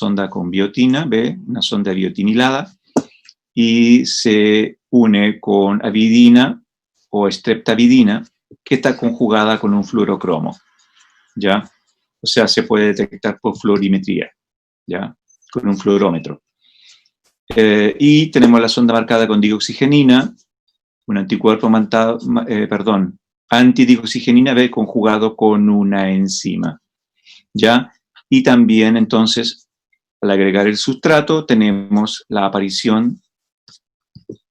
sonda con biotina, ¿ve? Una sonda biotinilada, y se une con avidina o streptavidina, que está conjugada con un fluorocromo, ¿ya? O sea, se puede detectar por fluorimetría, ¿ya? Con un fluorómetro. Y tenemos la sonda marcada con dioxigenina, un anticuerpo antidioxigenina B conjugado con una enzima, ¿ya? Y también, entonces, al agregar el sustrato, tenemos la aparición,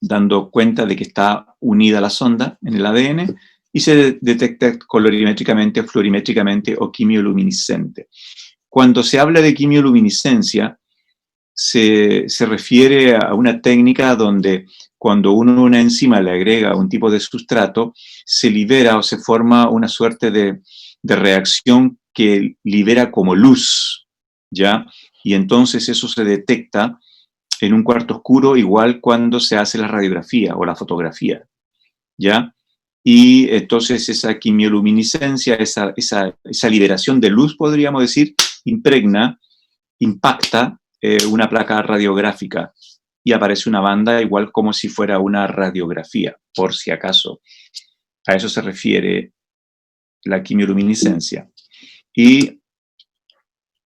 dando cuenta de que está unida la sonda en el ADN, y se detecta colorimétricamente, fluorimétricamente o quimioluminiscente. Cuando se habla de quimioluminiscencia, se refiere a una técnica donde cuando uno a una enzima le agrega un tipo de sustrato, se libera o se forma una suerte de reacción que libera como luz, ¿ya? Y entonces eso se detecta en un cuarto oscuro, igual cuando se hace la radiografía o la fotografía, ¿ya? Y entonces esa quimioluminiscencia, esa liberación de luz, podríamos decir, impacta una placa radiográfica y aparece una banda igual como si fuera una radiografía, por si acaso. A eso se refiere la quimioluminiscencia. Y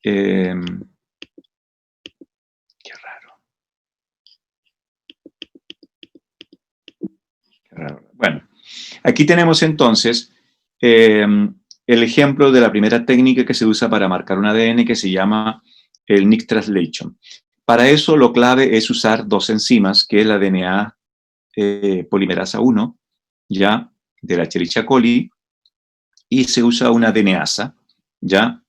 qué raro. Qué raro. Bueno, aquí tenemos entonces el ejemplo de la primera técnica que se usa para marcar un ADN, que se llama el Nick Translation. Para eso lo clave es usar dos enzimas, que es la DNA polimerasa 1, ya, de la Escherichia coli, y se usa una DNasa, ya,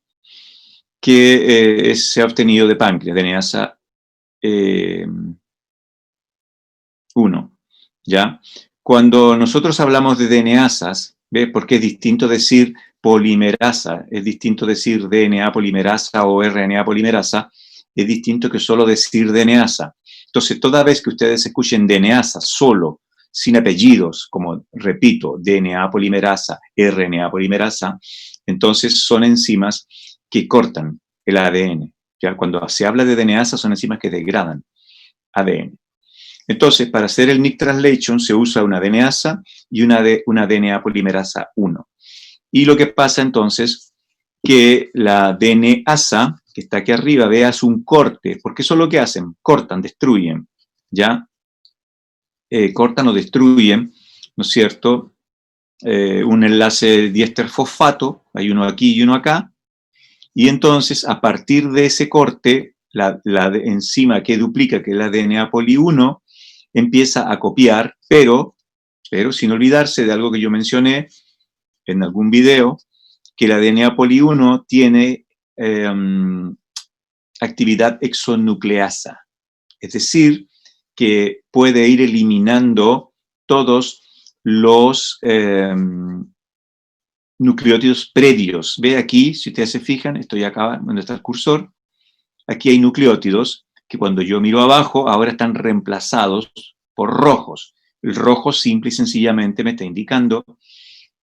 que se ha obtenido de páncreas, DNasa 1, ya. Cuando nosotros hablamos de DNasas, ¿ve? Porque es distinto decir polimerasa, es distinto decir DNA polimerasa o RNA polimerasa, es distinto que solo decir DNasa. Entonces, toda vez que ustedes escuchen DNasa solo, sin apellidos, como repito, DNA polimerasa, RNA polimerasa, entonces son enzimas que cortan el ADN. ¿Ya? Cuando se habla de DNasa son enzimas que degradan ADN. Entonces, para hacer el Nick Translation se usa una DNasa y una DNA polimerasa 1. Y lo que pasa entonces, que la DNasa, que está aquí arriba, veas un corte, porque eso es lo que hacen, cortan, destruyen, ¿ya? Cortan o destruyen, ¿no es cierto? Un enlace diéster-fosfato, hay uno aquí y uno acá, y entonces a partir de ese corte, la enzima que duplica, que es la DNA poli 1, empieza a copiar, pero sin olvidarse de algo que yo mencioné en algún video, que la DNA poli 1 tiene actividad exonucleasa, es decir, que puede ir eliminando todos los nucleótidos previos. Ve aquí, si ustedes se fijan, estoy acá donde está el cursor, aquí hay nucleótidos que cuando yo miro abajo ahora están reemplazados por rojos. El rojo simple y sencillamente me está indicando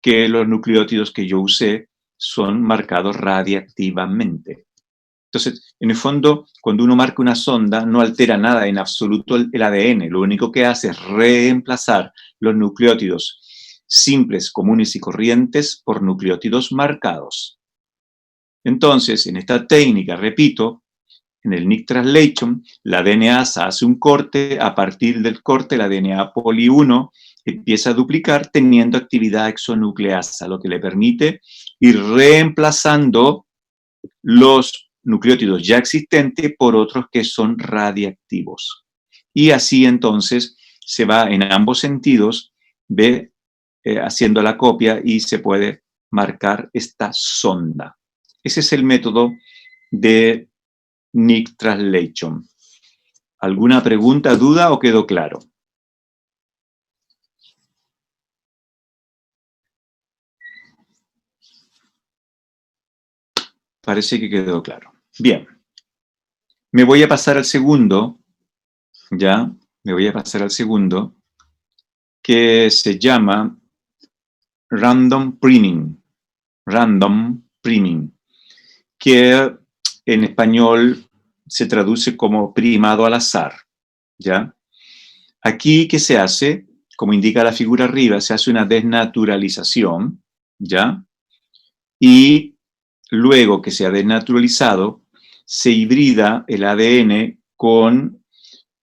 que los nucleótidos que yo usé son marcados radiactivamente. Entonces, en el fondo, cuando uno marca una sonda, no altera nada en absoluto el ADN. Lo único que hace es reemplazar los nucleótidos simples, comunes y corrientes por nucleótidos marcados. Entonces, en esta técnica, repito, en el Nick Translation, la DNasa hace un corte, a partir del corte la DNA poli 1 empieza a duplicar teniendo actividad exonucleasa, lo que le permite ir reemplazando los nucleótidos ya existentes por otros que son radiactivos. Y así entonces se va en ambos sentidos, haciendo la copia y se puede marcar esta sonda. Ese es el método de Nick Translation. ¿Alguna pregunta, duda o quedó claro? Parece que quedó claro. Bien. Me voy a pasar al segundo, ¿ya? Me voy a pasar al segundo, que se llama Random Priming. Random Priming. Que en español se traduce como primado al azar, ¿ya? Aquí, ¿qué se hace? Como indica la figura arriba, se hace una desnaturalización, ¿ya? Y luego que se ha desnaturalizado, se hibrida el ADN con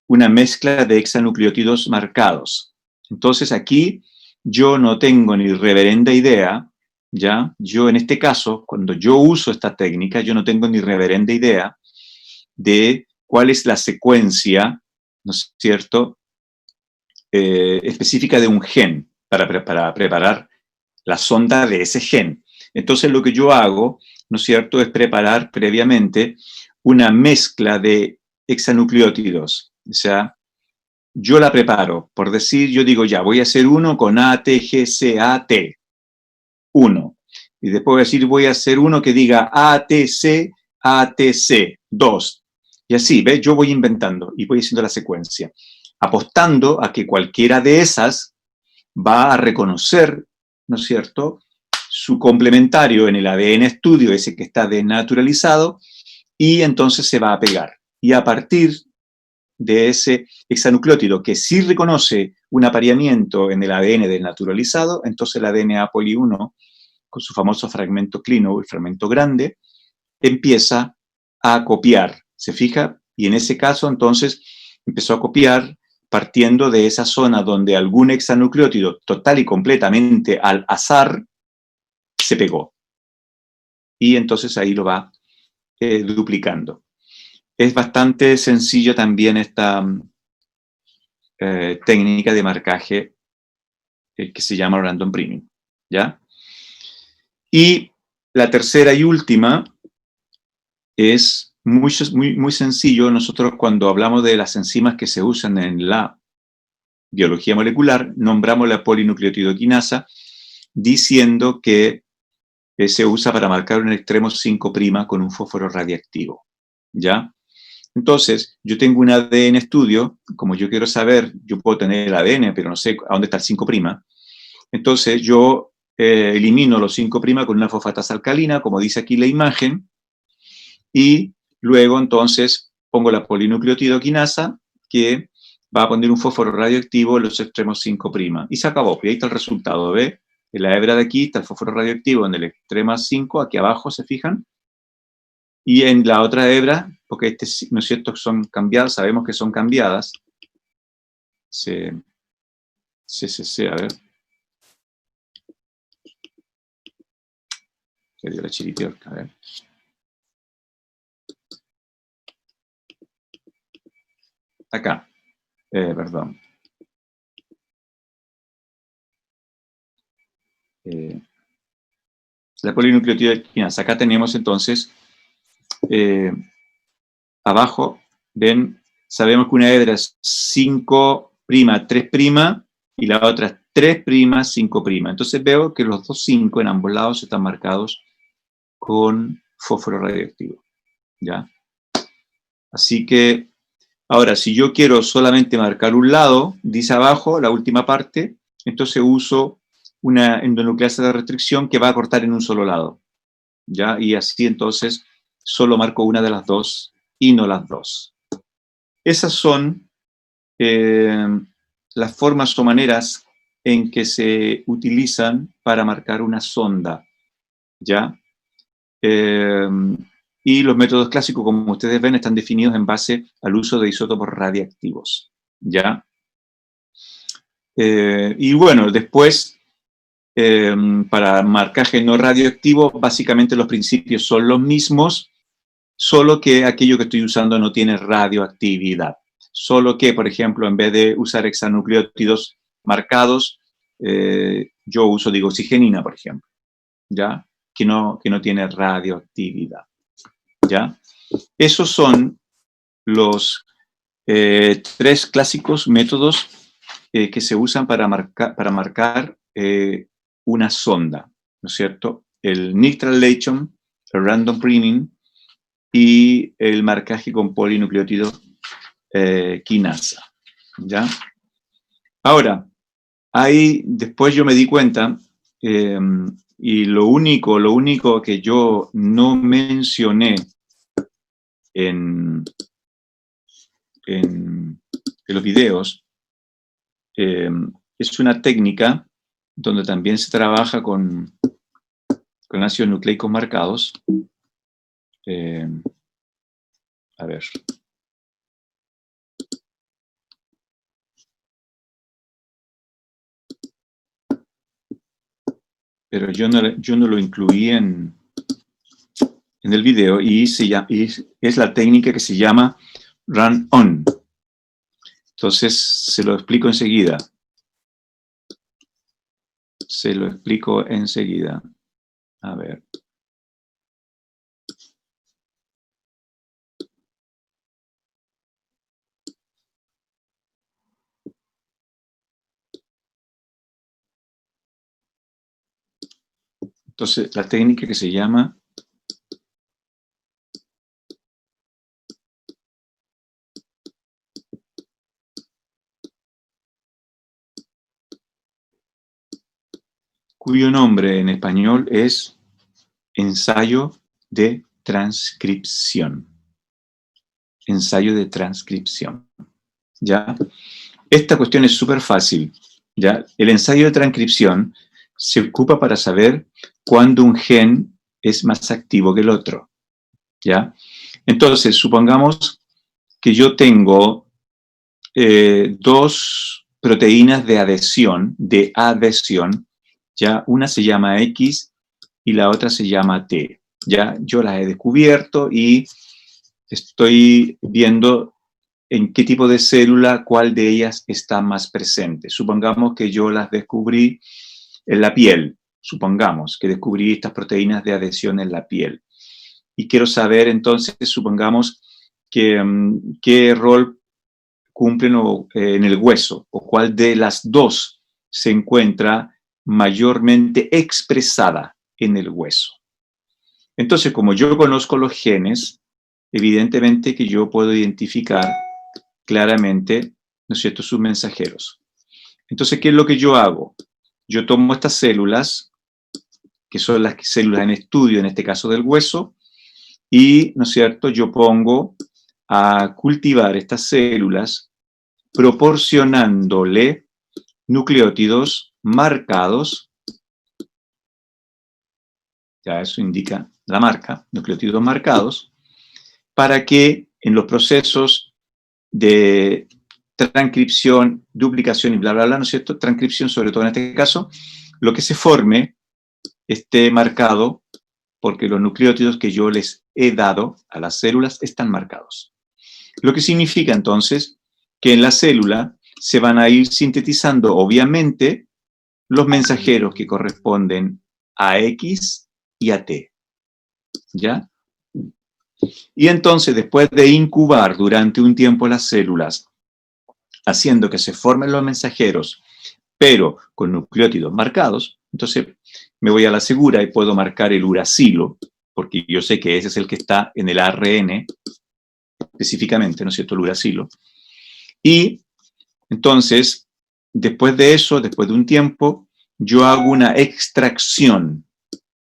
una mezcla de hexanucleótidos marcados. Entonces aquí yo no tengo ni reverenda idea, ¿ya? Yo en este caso, cuando yo uso esta técnica, yo no tengo ni reverenda idea de cuál es la secuencia, ¿no es cierto?, específica de un gen para preparar la sonda de ese gen. Entonces lo que yo hago, ¿no es cierto?, es preparar previamente una mezcla de hexanucleótidos. O sea, yo la preparo, por decir, yo digo ya, voy a hacer uno con ATGCAT, uno. Y después voy a decir, voy a hacer uno que diga ATC, ATC, 2. Y así, ¿ves? Yo voy inventando y voy haciendo la secuencia, apostando a que cualquiera de esas va a reconocer, ¿no es cierto?, su complementario en el ADN estudio, ese que está desnaturalizado, y entonces se va a pegar. Y a partir de ese hexanucleótido que sí reconoce un apareamiento en el ADN desnaturalizado, entonces el ADN poli 1, con su famoso fragmento clino, el fragmento grande, empieza a copiar, ¿se fija? Y en ese caso, entonces, empezó a copiar partiendo de esa zona donde algún hexanucleótido total y completamente al azar se pegó. Y entonces ahí lo va duplicando. Es bastante sencillo también esta técnica de marcaje que se llama random priming, ¿ya? Y la tercera y última es muy sencillo. Nosotros cuando hablamos de las enzimas que se usan en la biología molecular, nombramos la polinucleotidoquinasa diciendo que se usa para marcar un extremo 5' con un fósforo radiactivo, ¿ya? Entonces, yo tengo un ADN estudio, como yo quiero saber, yo puedo tener el ADN, pero no sé a dónde está el 5'. Entonces, yo elimino los 5' con una fosfatasa alcalina, como dice aquí la imagen, y luego entonces pongo la polinucleotidoquinasa que va a poner un fósforo radioactivo en los extremos 5'. Y se acabó, y ahí está el resultado, ¿ve? En la hebra de aquí está el fósforo radioactivo en el extremo 5, aquí abajo, ¿se fijan? Y en la otra hebra, porque ¿no es cierto?, son cambiadas, sabemos que son cambiadas. A ver. Se dio la chiripiorca, a ver. Acá, perdón. La polinucleotidoquinasa. Acá tenemos entonces, abajo, ven, sabemos que una hebra es 5', 3', y la otra es 3', 5'. Entonces veo que los dos 5 en ambos lados están marcados con fósforo radioactivo, ¿ya? Así que, ahora, si yo quiero solamente marcar un lado, dice abajo, la última parte, entonces uso una endonucleasa de restricción que va a cortar en un solo lado, ¿ya? Y así entonces solo marco una de las dos y no las dos. Esas son las formas o maneras en que se utilizan para marcar una sonda, ¿ya? Y los métodos clásicos, como ustedes ven, están definidos en base al uso de isótopos radiactivos, ¿ya? Y bueno, después, para marcaje no radioactivo, básicamente los principios son los mismos, solo que aquello que estoy usando no tiene radioactividad. Solo que, por ejemplo, en vez de usar hexanucleótidos marcados, yo uso digoxigenina, por ejemplo, ¿ya? Que no tiene radioactividad, ¿ya? Esos son los 3 clásicos métodos que se usan para marcar una sonda, ¿no es cierto? El Nick Translation, el Random Priming y el marcaje con polinucleótido quinasa, ¿ya? Ahora, ahí después yo me di cuenta, y lo único que yo no mencioné en los videos, es una técnica donde también se trabaja con ácidos nucleicos marcados. A ver. Pero yo no lo incluí en el video y es la técnica que se llama run-on. Entonces, se lo explico enseguida. A ver. Entonces, la técnica que se llama cuyo nombre en español es ensayo de transcripción. Ensayo de transcripción. ¿Ya? Esta cuestión es súper fácil. ¿Ya? El ensayo de transcripción se ocupa para saber cuándo un gen es más activo que el otro. ¿Ya? Entonces, supongamos que yo tengo dos proteínas de adhesión, ¿ya? Una se llama X y la otra se llama T. ¿Ya? Yo las he descubierto y estoy viendo en qué tipo de célula, cuál de ellas está más presente. Supongamos que yo las descubrí en la piel. Supongamos que descubrí estas proteínas de adhesión en la piel. Y quiero saber entonces, supongamos, qué rol cumplen en el hueso, o cuál de las dos se encuentra mayormente expresada en el hueso. Entonces, como yo conozco los genes, evidentemente que yo puedo identificar claramente, ¿no es cierto?, sus mensajeros. Entonces, ¿qué es lo que yo hago? Yo tomo estas células, que son las células en estudio, en este caso del hueso, y, ¿no es cierto?, yo pongo a cultivar estas células proporcionándole nucleótidos marcados, ya eso indica la marca, nucleótidos marcados, para que en los procesos de transcripción, duplicación y bla, bla, bla, ¿no es cierto?, transcripción sobre todo en este caso, lo que se forme esté marcado porque los nucleótidos que yo les he dado a las células están marcados. Lo que significa entonces que en la célula se van a ir sintetizando, obviamente, los mensajeros que corresponden a X y a T. ¿Ya? Y entonces, después de incubar durante un tiempo las células, haciendo que se formen los mensajeros, pero con nucleótidos marcados, entonces me voy a la segura y puedo marcar el uracilo, porque yo sé que ese es el que está en el ARN, específicamente, ¿no es cierto?, el uracilo. Y entonces, después de eso, después de un tiempo, yo hago una extracción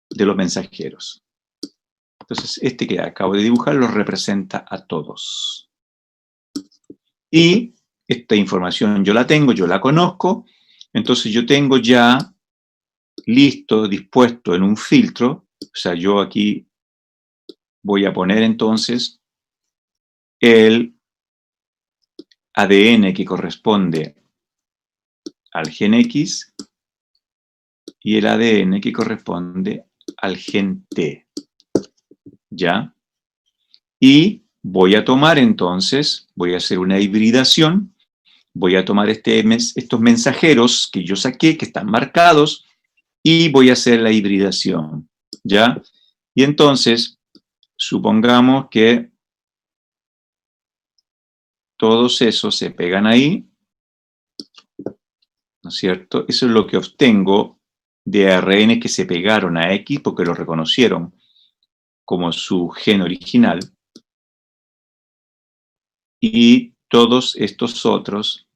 de los mensajeros. Entonces, este que acabo de dibujar los representa a todos. Y esta información yo la tengo, yo la conozco, entonces yo tengo ya listo, dispuesto en un filtro, o sea, yo aquí voy a poner entonces el ADN que corresponde al gen X y el ADN que corresponde al gen T. ¿Ya? Y voy a tomar entonces, voy a hacer una hibridación, voy a tomar estos mensajeros que yo saqué, que están marcados, y voy a hacer la hibridación. ¿Ya? Y entonces, supongamos que todos esos se pegan ahí, ¿no es cierto? Eso es lo que obtengo de ARN que se pegaron a X porque lo reconocieron como su gen original. Y todos estos otros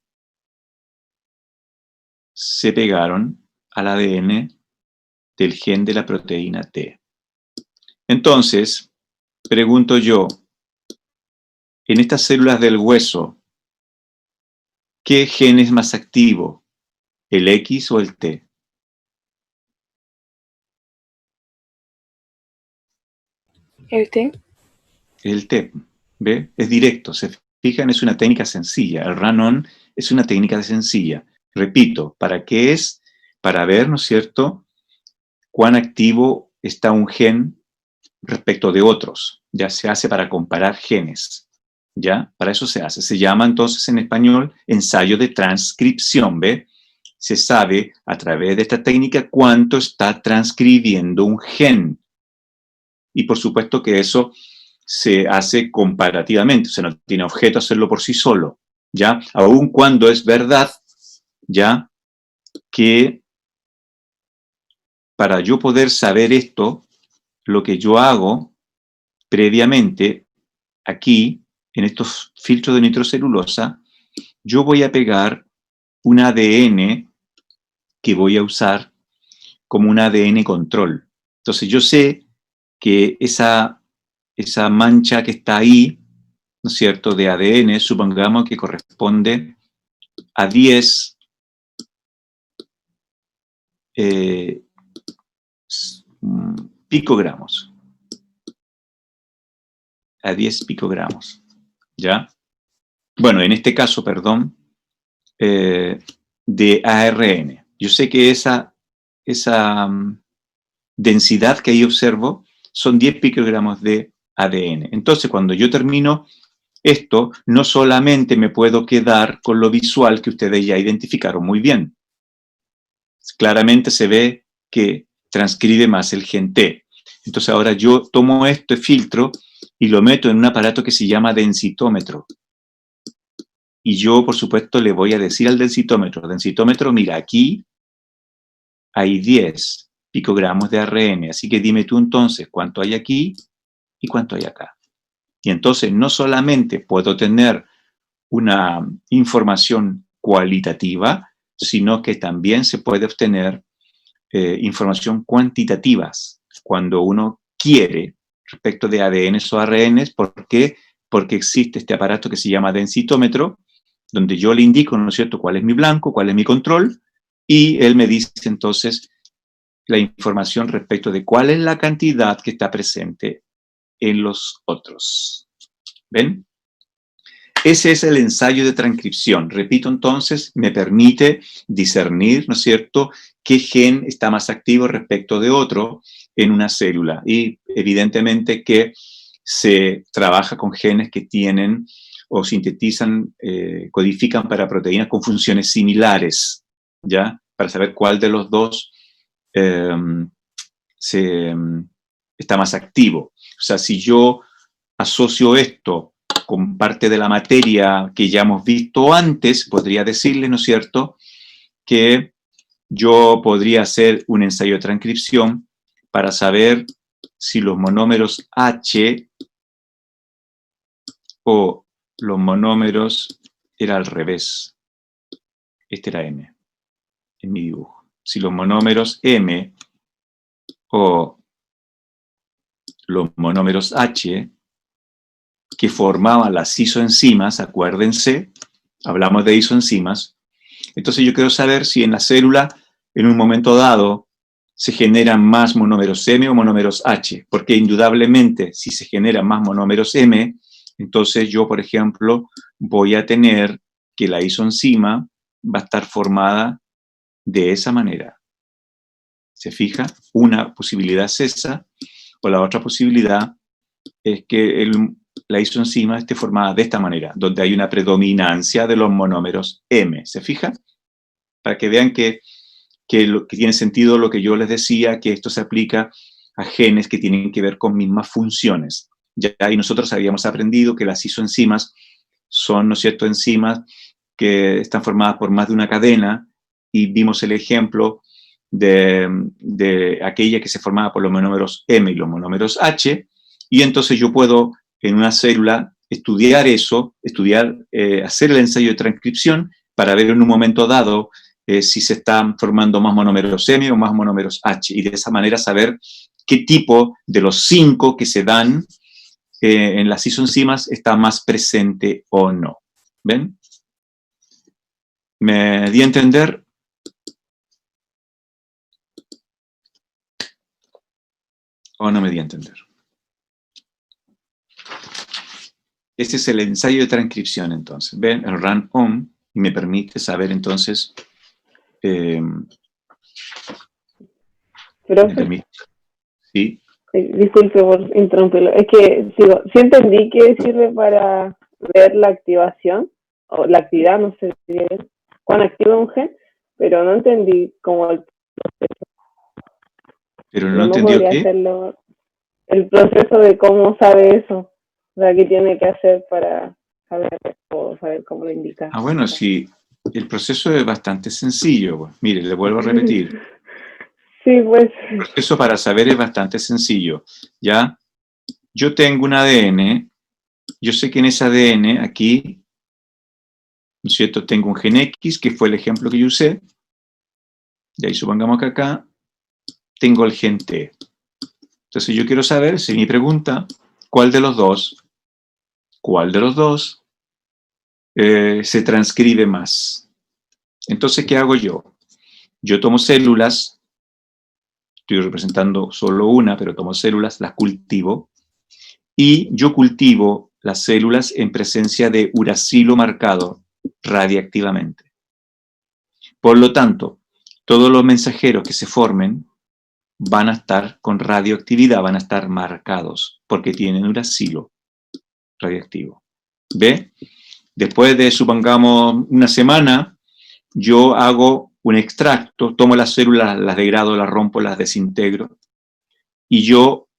se pegaron al ADN del gen de la proteína T. Entonces, pregunto yo, en estas células del hueso, ¿qué gen es más activo? ¿El X o el T? ¿El T? El T, ¿ve? Es directo, se fijan, es una técnica sencilla. El run-on es una técnica sencilla. Repito, ¿para qué es? Para ver, ¿no es cierto?, cuán activo está un gen respecto de otros. Ya se hace para comparar genes. ¿Ya? Para eso se hace. Se llama entonces en español ensayo de transcripción, ¿ve? Se sabe a través de esta técnica cuánto está transcribiendo un gen. Y por supuesto que eso se hace comparativamente, o sea, no tiene objeto hacerlo por sí solo, ¿ya? Aun cuando es verdad, ¿ya?, que para yo poder saber esto, lo que yo hago previamente, aquí, en estos filtros de nitrocelulosa, yo voy a pegar un ADN que voy a usar como un ADN control. Entonces yo sé que esa mancha que está ahí, ¿no es cierto?, de ADN, supongamos que corresponde a 10 picogramos. A 10 picogramos, ¿ya? Bueno, en este caso, perdón, de ARN. Yo sé que esa densidad que ahí observo son 10 picogramos de ADN. Entonces, cuando yo termino esto, no solamente me puedo quedar con lo visual que ustedes ya identificaron muy bien. Claramente se ve que transcribe más el gen T. Entonces ahora yo tomo este filtro y lo meto en un aparato que se llama densitómetro. Y yo, por supuesto, le voy a decir al densitómetro, mira, aquí hay 10 picogramos de ARN, así que dime tú entonces cuánto hay aquí y cuánto hay acá. Y entonces no solamente puedo tener una información cualitativa, sino que también se puede obtener información cuantitativa cuando uno quiere respecto de ADN o ARN. ¿Por qué? Porque existe este aparato que se llama densitómetro, donde yo le indico, ¿no es cierto?, cuál es mi blanco, cuál es mi control, y él me dice entonces la información respecto de cuál es la cantidad que está presente en los otros. ¿Ven? Ese es el ensayo de transcripción. Repito entonces, me permite discernir, ¿no es cierto?, qué gen está más activo respecto de otro en una célula. Y evidentemente que se trabaja con genes que tienen o sintetizan, codifican para proteínas con funciones similares, ¿ya? Para saber cuál de los dos está más activo. O sea, si yo asocio esto con parte de la materia que ya hemos visto antes, podría decirle, ¿no es cierto?, que yo podría hacer un ensayo de transcripción para saber si los monómeros H o los monómeros, era al revés, este era M, en mi dibujo. Si los monómeros M o los monómeros H que formaban las isoenzimas, acuérdense, hablamos de isoenzimas. Entonces yo quiero saber si en la célula, en un momento dado, se generan más monómeros M o monómeros H, porque indudablemente si se generan más monómeros M, entonces yo, por ejemplo, voy a tener que la isoenzima va a estar formada de esa manera. ¿Se fija? Una posibilidad es esa, o la otra posibilidad es que la isoenzima esté formada de esta manera, donde hay una predominancia de los monómeros M. ¿Se fija? Para que vean que tiene sentido lo que yo les decía, que esto se aplica a genes que tienen que ver con mismas funciones. Ya y nosotros habíamos aprendido que las isoenzimas son, ¿no es cierto?, enzimas que están formadas por más de una cadena, y vimos el ejemplo de aquella que se formaba por los monómeros M y los monómeros H, y entonces yo puedo en una célula estudiar eso, hacer el ensayo de transcripción para ver en un momento dado si se están formando más monómeros M o más monómeros H, y de esa manera saber qué tipo de los 5 que se dan en las isoenzimas está más presente o no. ¿Ven? ¿Me di a entender? ¿O no me di a entender? Ese es el ensayo de transcripción, entonces. ¿Ven? El run-on y me permite saber, entonces, me Profe, permite, ¿sí? disculpe por interrumpirlo. Es que sí entendí que sirve para ver la activación, o la actividad, no sé si es, cuando activa un gen, pero no entendí cómo Pero no no entendió podría qué. hacerlo, el proceso de cómo sabe eso, o sea, qué tiene que hacer para saber o saber cómo lo indica. Ah, bueno, sí, el proceso es bastante sencillo. Pues. Mire, le vuelvo a repetir. Sí, pues. El proceso para saber es bastante sencillo. ¿Ya? Yo tengo un ADN, yo sé que en ese ADN aquí, ¿no es cierto? Tengo un gen X, que fue el ejemplo que yo usé. Y ahí supongamos que acá tengo el gen T. Entonces yo quiero saber, si mi pregunta, cuál de los dos se transcribe más. Entonces, ¿qué hago yo? Yo tomo células, estoy representando solo una, pero tomo células, las cultivo, y yo cultivo las células en presencia de uracilo marcado radiactivamente. Por lo tanto, todos los mensajeros que se formen van a estar con radioactividad, van a estar marcados, porque tienen uracilo radioactivo. ¿Ve? Después de, supongamos, una semana, yo hago un extracto, tomo las células, las degrado, las rompo, las desintegro, y yo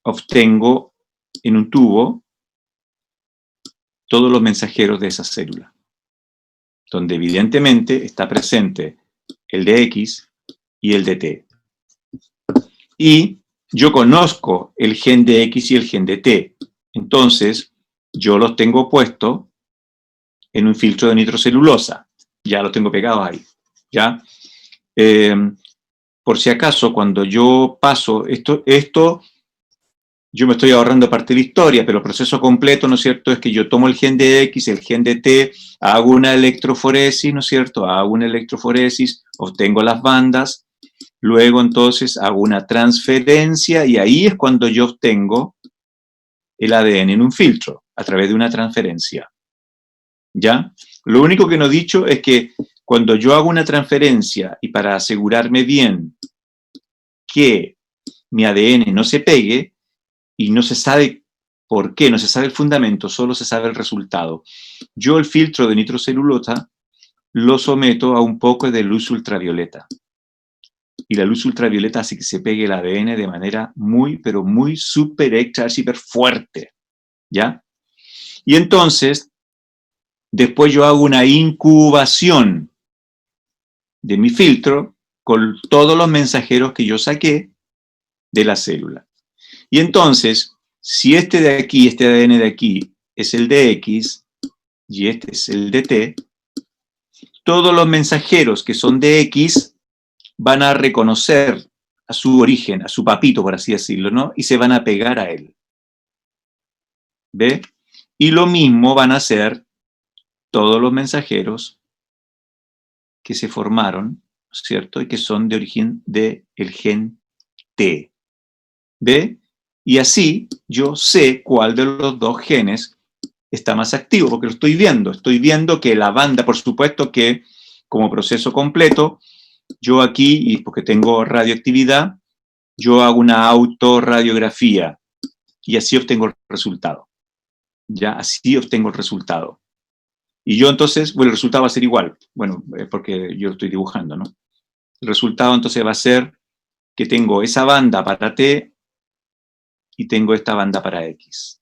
obtengo en un tubo todos los mensajeros de esa célula, donde evidentemente está presente el de X y el de T. Y yo conozco el gen de X y el gen de T. Entonces, yo los tengo puestos en un filtro de nitrocelulosa. Ya los tengo pegados ahí. ¿Ya? Por si acaso, cuando yo paso esto, yo me estoy ahorrando parte de la historia, pero el proceso completo, ¿no es cierto?, es que yo tomo el gen de X, el gen de T, hago una electroforesis, ¿no es cierto?, hago una electroforesis, obtengo las bandas, luego entonces hago una transferencia y ahí es cuando yo obtengo el ADN en un filtro, a través de una transferencia. ¿Ya? Lo único que no he dicho es que cuando yo hago una transferencia y para asegurarme bien que mi ADN no se pegue, y no se sabe por qué, no se sabe el fundamento, solo se sabe el resultado. Yo el filtro de nitrocelulosa lo someto a un poco de luz ultravioleta. Y la luz ultravioleta hace que se pegue el ADN de manera muy, pero muy súper extra, súper fuerte. ¿Ya? Y entonces, después yo hago una incubación de mi filtro con todos los mensajeros que yo saqué de la célula. Y entonces, si este de aquí, este ADN de aquí, es el de X y este es el de T, todos los mensajeros que son de X van a reconocer a su origen, a su papito, por así decirlo, ¿no? Y se van a pegar a él. ¿Ve? Y lo mismo van a hacer todos los mensajeros que se formaron, ¿cierto? Y que son de origen del gen T. ¿Ve? Y así yo sé cuál de los dos genes está más activo, porque lo estoy viendo. Estoy viendo que la banda, por supuesto que como proceso completo, yo aquí, y porque tengo radioactividad, yo hago una autorradiografía y así obtengo el resultado. Ya, así obtengo el resultado. Y yo entonces, bueno, el resultado va a ser igual, bueno, porque yo lo estoy dibujando, ¿no? El resultado entonces va a ser que tengo esa banda para T y tengo esta banda para X.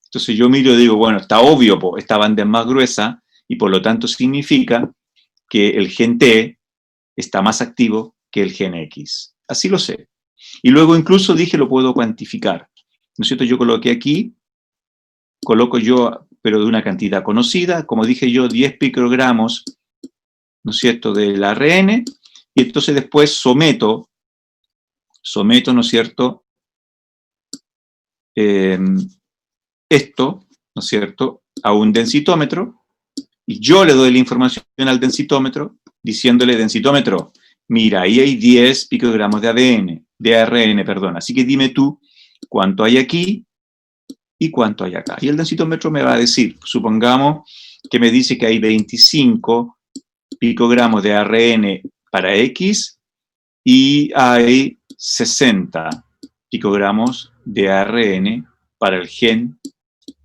Entonces yo miro y digo, bueno, está obvio, esta banda es más gruesa y por lo tanto significa que el gen T está más activo que el gen X. Así lo sé. Y luego incluso dije, lo puedo cuantificar. ¿No es cierto? Yo coloqué aquí, coloco yo, pero de una cantidad conocida, como dije yo, 10 picogramos, ¿no es cierto?, del ARN, y entonces después someto, ¿no es cierto?, esto, ¿no es cierto?, a un densitómetro, y yo le doy la información al densitómetro, diciéndole, densitómetro, mira, ahí hay 10 picogramos de ARN, perdón, así que dime tú cuánto hay aquí y cuánto hay acá. Y el densitómetro me va a decir, supongamos que me dice que hay 25 picogramos de ARN para X y hay 60 picogramos de ARN para el gen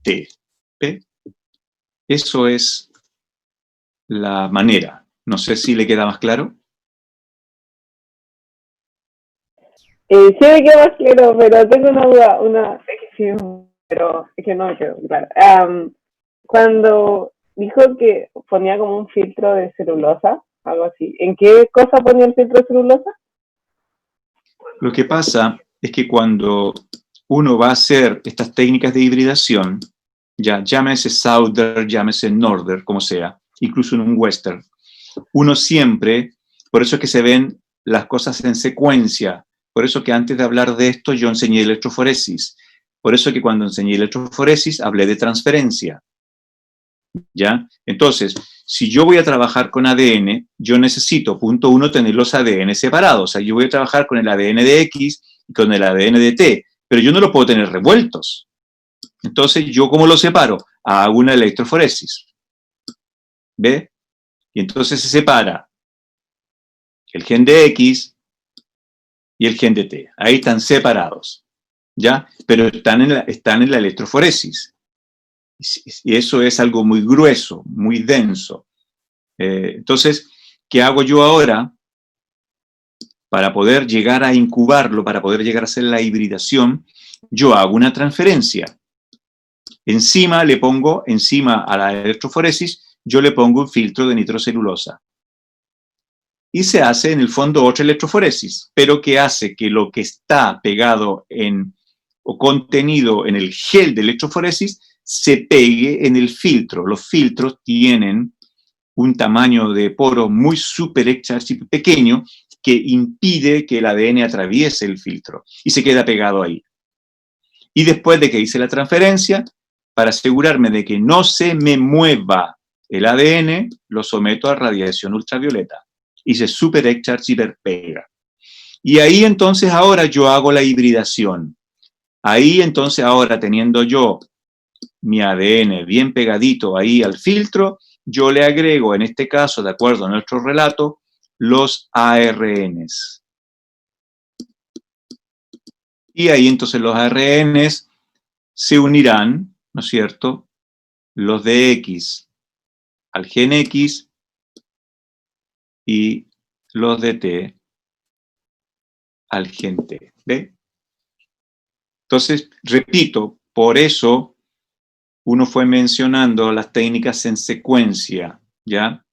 T. ¿Ve? Eso es la manera. No sé si le queda más claro. Sí me queda más claro, pero tengo una duda, sí, pero es que no me quedó claro. Cuando dijo que ponía como un filtro de celulosa, algo así, ¿en qué cosa ponía el filtro de celulosa? Lo que pasa es que cuando uno va a hacer estas técnicas de hibridación, ya llámese Souther, llámese Norther, como sea, incluso en un Western, uno siempre, por eso es que se ven las cosas en secuencia, por eso que antes de hablar de esto yo enseñé electroforesis, por eso que cuando enseñé electroforesis hablé de transferencia, ¿ya? Entonces, si yo voy a trabajar con ADN, yo necesito, punto uno, tener los ADN separados, o sea, yo voy a trabajar con el ADN de X y con el ADN de T, pero yo no lo puedo tener revueltos. Entonces, ¿yo cómo lo separo? Hago una electroforesis, ¿ve? Y entonces se separa el gen de X y el gen de T. Ahí están separados, ¿ya? Pero están en la electroforesis. Y eso es algo muy grueso, muy denso. Entonces, ¿qué hago yo ahora para poder llegar a incubarlo, para poder llegar a hacer la hibridación? Yo hago una transferencia. Encima le pongo, encima a la electroforesis, yo le pongo un filtro de nitrocelulosa. Y se hace en el fondo otra electroforesis, pero que hace que lo que está pegado o contenido en el gel de electroforesis se pegue en el filtro. Los filtros tienen un tamaño de poro muy súper extra pequeño que impide que el ADN atraviese el filtro y se queda pegado ahí. Y después de que hice la transferencia, para asegurarme de que no se me mueva el ADN, lo someto a radiación ultravioleta y se super excharge y pega. Y ahí entonces ahora yo hago la hibridación. Ahí entonces ahora teniendo yo mi ADN bien pegadito ahí al filtro, yo le agrego, en este caso, de acuerdo a nuestro relato, los ARNs. Y ahí entonces los ARNs se unirán, ¿no es cierto?, los de X al gen X y los de T al gen T. ¿Ve? Entonces, repito, por eso uno fue mencionando las técnicas en secuencia, ¿ya?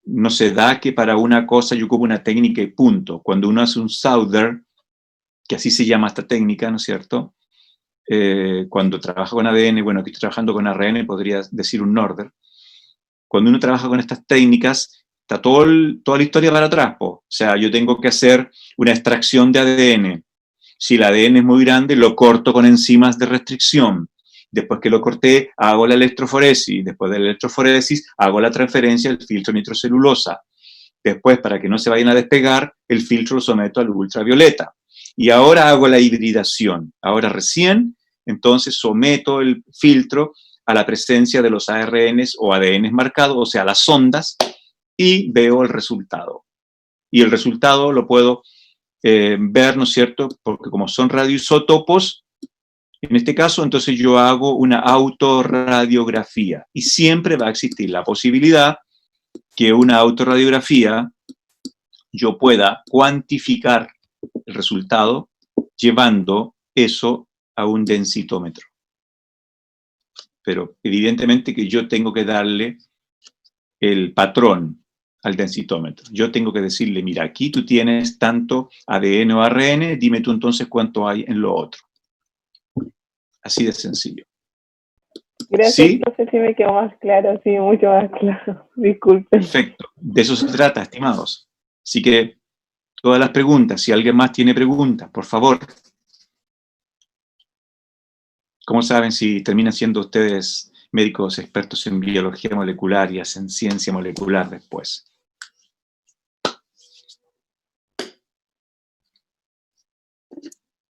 No se da que para una cosa yo ocupo una técnica y punto. Cuando uno hace un Souther, que así se llama esta técnica, ¿no es cierto? Cuando trabaja con ADN, bueno, aquí estoy trabajando con ARN, podría decir un Norther. Cuando uno trabaja con estas técnicas, está toda la historia para atrás, po. O sea, yo tengo que hacer una extracción de ADN. Si el ADN es muy grande, lo corto con enzimas de restricción. Después que lo corté, hago la electroforesis. Después de la electroforesis, hago la transferencia del filtro nitrocelulosa. Después, para que no se vayan a despegar, el filtro lo someto a luz ultravioleta. Y ahora hago la hibridación. Ahora recién, entonces, someto el filtro a la presencia de los ARNs o ADNs marcados, o sea, las ondas, y veo el resultado. Y el resultado lo puedo ver, ¿no es cierto? Porque como son radioisótopos, en este caso, entonces yo hago una autorradiografía y siempre va a existir la posibilidad que una autorradiografía yo pueda cuantificar el resultado llevando eso a un densitómetro. Pero evidentemente que yo tengo que darle el patrón al densitómetro. Yo tengo que decirle, mira, aquí tú tienes tanto ADN o ARN, dime tú entonces cuánto hay en lo otro. Así de sencillo. Gracias, ¿Sí? profe, sí me quedó más claro, sí, mucho más claro. Disculpen. Perfecto. De eso se trata, estimados. Así que todas las preguntas, si alguien más tiene preguntas, por favor. ¿Cómo saben si terminan siendo ustedes médicos expertos en biología molecular y hacen ciencia molecular después?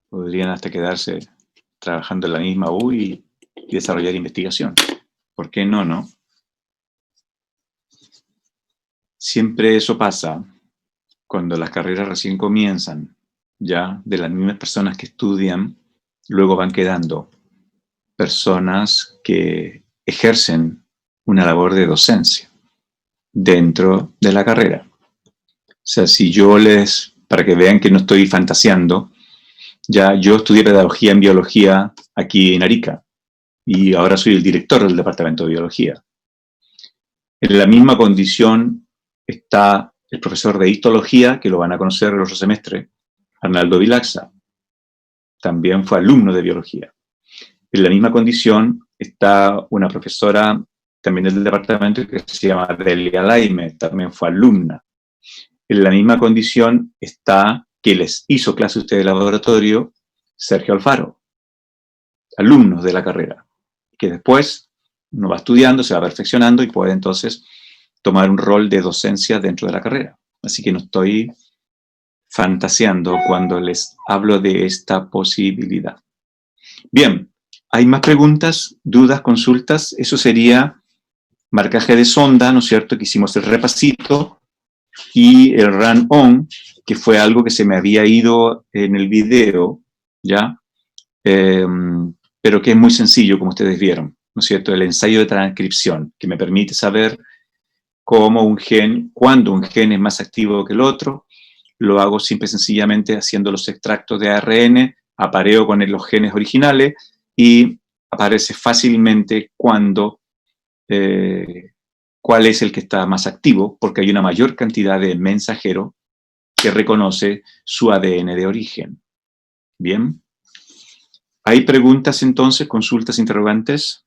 Podrían hasta quedarse trabajando en la misma U y desarrollar investigación. ¿Por qué no, no? Siempre eso pasa cuando las carreras recién comienzan, ya de las mismas personas que estudian, luego van quedando personas que ejercen una labor de docencia dentro de la carrera. O sea, si yo para que vean que no estoy fantaseando, ya yo estudié pedagogía en biología aquí en Arica y ahora soy el director del departamento de biología. En la misma condición está el profesor de histología, que lo van a conocer el otro semestre, Arnaldo Vilaxa. También fue alumno de biología. En la misma condición está una profesora también del departamento que se llama Delia Laime, también fue alumna. En la misma condición está que les hizo clase usted de laboratorio Sergio Alfaro, alumnos de la carrera, que después uno va estudiando, se va perfeccionando y puede entonces tomar un rol de docencia dentro de la carrera. Así que no estoy fantaseando cuando les hablo de esta posibilidad. Bien, ¿hay más preguntas, dudas, consultas? Eso sería marcaje de sonda, ¿no es cierto? Que hicimos el repasito y el run-on, que fue algo que se me había ido en el video, ¿ya? Pero que es muy sencillo, como ustedes vieron, ¿no es cierto? El ensayo de transcripción, que me permite saber cómo cuándo un gen es más activo que el otro. Lo hago simple y sencillamente haciendo los extractos de ARN, apareo con los genes originales y aparece fácilmente cuál es el que está más activo, porque hay una mayor cantidad de mensajeros que reconoce su ADN de origen. Bien. ¿Hay preguntas entonces, consultas, interrogantes?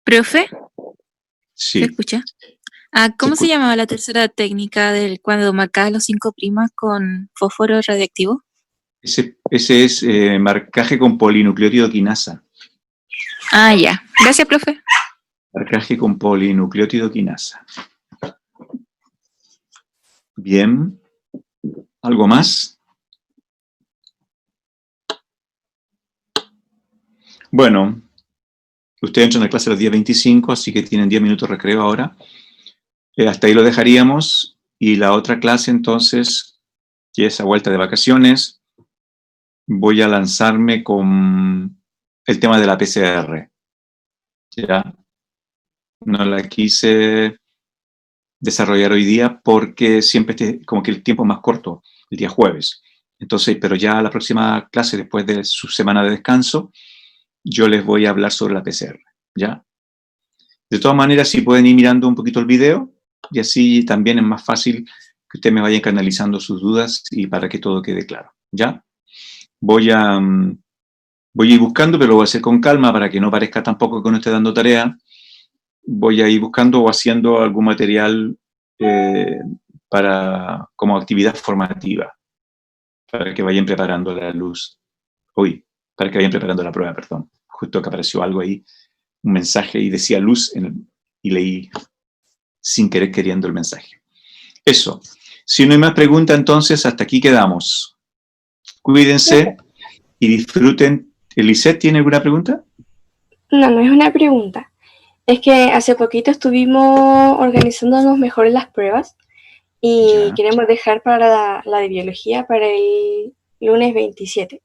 ¿Profe? Sí. ¿Se escucha? ¿Cómo se llamaba la tercera técnica del cuando marcaba los 5' con fósforo radiactivo? Ese es marcaje con polinucleótido quinasa. Ya. Gracias, profe. Marcaje con polinucleótido quinasa. Bien. ¿Algo más? Bueno, ustedes entran a clase a las 10:25, así que tienen 10 minutos de recreo ahora. Hasta ahí lo dejaríamos. Y la otra clase, entonces, que es a vuelta de vacaciones, voy a lanzarme con el tema de la PCR. ¿Ya? No la quise desarrollar hoy día porque siempre como que el tiempo es más corto, el día jueves. Entonces, pero ya la próxima clase, después de su semana de descanso, yo les voy a hablar sobre la PCR, ¿ya? De todas maneras, si pueden ir mirando un poquito el video, y así también es más fácil que ustedes me vayan canalizando sus dudas y para que todo quede claro, ¿ya? Voy a ir buscando, pero lo voy a hacer con calma para que no parezca tampoco que no esté dando tarea. Voy a ir buscando o haciendo algún material como actividad formativa, para que vayan preparando para que vayan preparando la prueba, perdón. Justo que apareció algo ahí, un mensaje y decía luz y leí sin querer queriendo el mensaje. Eso. Si no hay más preguntas, entonces hasta aquí quedamos. Cuídense y disfruten. ¿Elisette tiene alguna pregunta? No, no es una pregunta. Es que hace poquito estuvimos organizándonos mejor las pruebas y queremos dejar para la de biología para el lunes 27.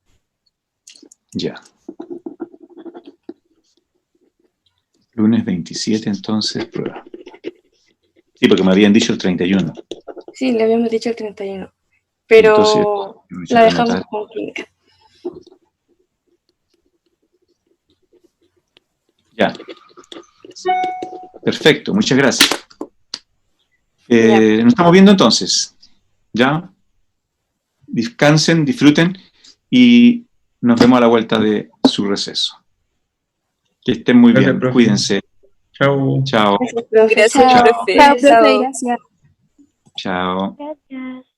Ya. Lunes 27, entonces, prueba. Sí, porque me habían dicho el 31. Sí, le habíamos dicho el 31. Pero entonces, la dejamos con clínica. Ya. Perfecto, muchas gracias. Nos estamos viendo entonces. ¿Ya? Descansen, disfruten y nos vemos a la vuelta de su receso. Que estén muy bien, profe. Cuídense. Chao. Chao. Gracias, profe. Chao, profe. Gracias. Chao. Gracias.